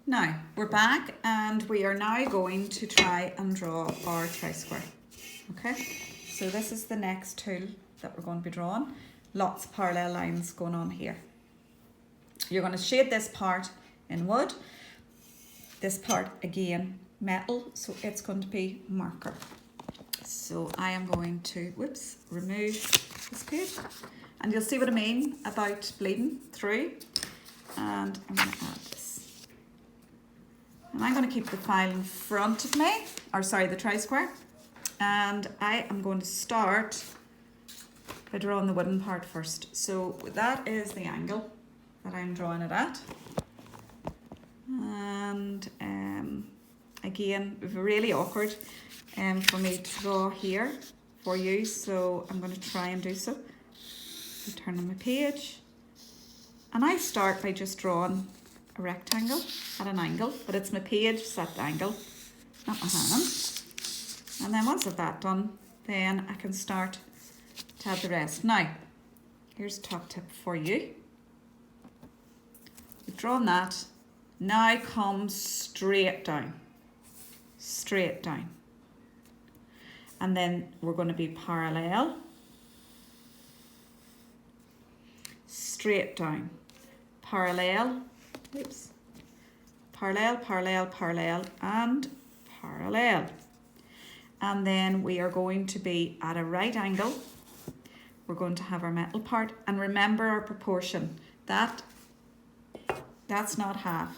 Now, we're back and we are now going to try and draw our tri-square. Okay, so this is the next tool that we're going to be drawing. Lots of parallel lines going on here. You're going to shade this part in wood, this part again metal, so it's going to be marker. So I am going to, remove this page, and you'll see what I mean about bleeding through. And I'm going to add this. And I'm going to keep the file in front of me, the tri-square. And I am going to start by drawing the wooden part first. So that is the angle that I'm drawing it at. And again, really awkward for me to draw here for you. So I'm going to try and do so. I turn on my page. And I start by just drawing a rectangle at an angle, but it's my page set angle, not my hand. And then once I've that done, then I can start to add the rest. Now, here's a top tip for you. You've drawn that, now come straight down. Straight down. And then we're going to be parallel. Straight down. Parallel. Oops. Parallel, parallel, parallel, and parallel. And then we are going to be at a right angle. We're going to have our metal part, and remember our proportion. That's not half.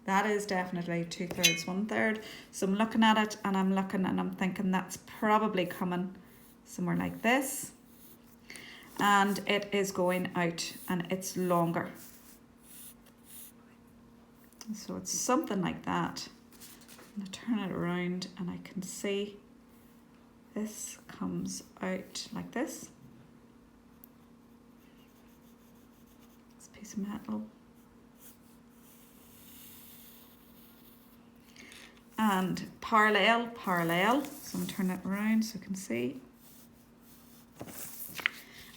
That is definitely 2/3, 1/3. So I'm looking at it and I'm thinking that's probably coming somewhere like this. And it is going out and it's longer. So it's something like that. I'm going to turn it around and I can see this comes out like this. This piece of metal. And parallel, parallel. So I'm going to turn it around so you can see.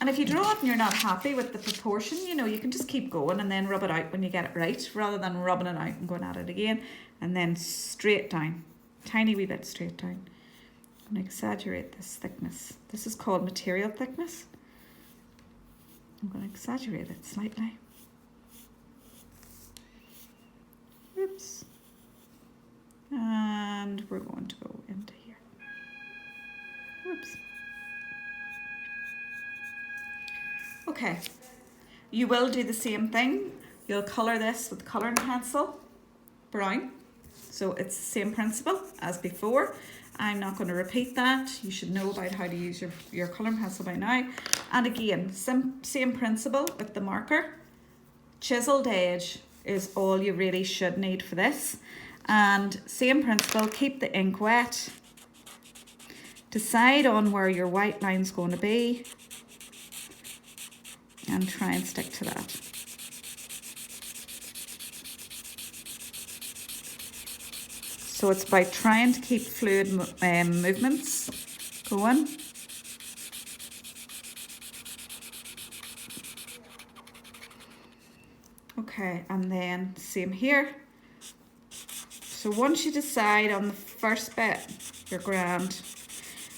And if you draw it and you're not happy with the proportion, you can just keep going and then rub it out when you get it right, rather than rubbing it out and going at it again. And then straight down, tiny wee bit straight down. I'm going to exaggerate this thickness. This is called material thickness. I'm going to exaggerate it slightly. Oops. And we're going to go into here. Oops. Okay, you will do the same thing. You'll colour this with colouring pencil, brown. So it's the same principle as before. I'm not going to repeat that. You should know about how to use your colouring pencil by now. And again, same principle with the marker. Chiseled edge is all you really should need for this. And same principle, keep the ink wet. Decide on where your white line's going to be. And try and stick to that. So it's about trying to keep fluid movements going. Okay, and then same here. So once you decide on the first bit, you're grand.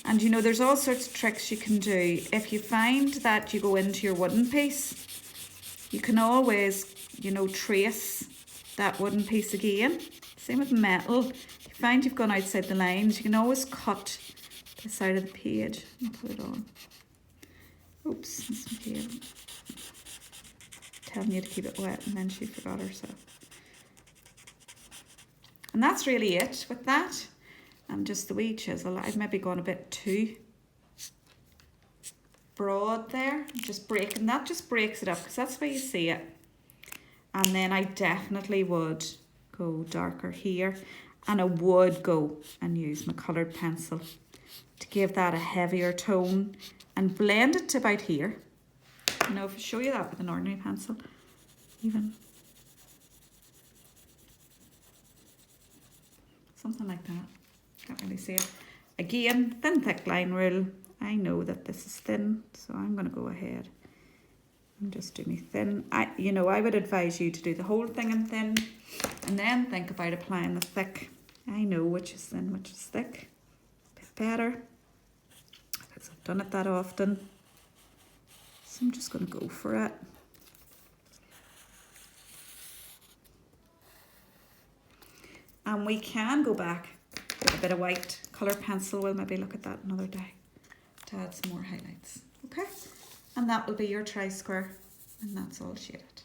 And there's all sorts of tricks you can do. If you find that you go into your wooden piece, you can always, trace that wooden piece again. Same with metal. If you find you've gone outside the lines, you can always cut the side of the page and put it on. Oops, that's my cable. Telling you to keep it wet, and then she forgot herself. And that's really it with that. And just the wee chisel, I've maybe gone a bit too broad there. Just breaking that, just breaks it up, because that's where you see it. And then I definitely would go darker here, and I would go and use my coloured pencil to give that a heavier tone and blend it to about here. If I show you that with an ordinary pencil, even something like that. Can't really see it. Again, thin thick line rule. I know that this is thin, so I'm going to go ahead And just do me thin. I would advise you to do the whole thing in thin and then think about applying the thick. I know which is thin, which is thick. A bit better because I've done it that often. So I'm just going to go for it. And we can go back with a bit of white colour pencil. We'll maybe look at that another day to add some more highlights. Okay, and that will be your tri-square, and that's all shaded.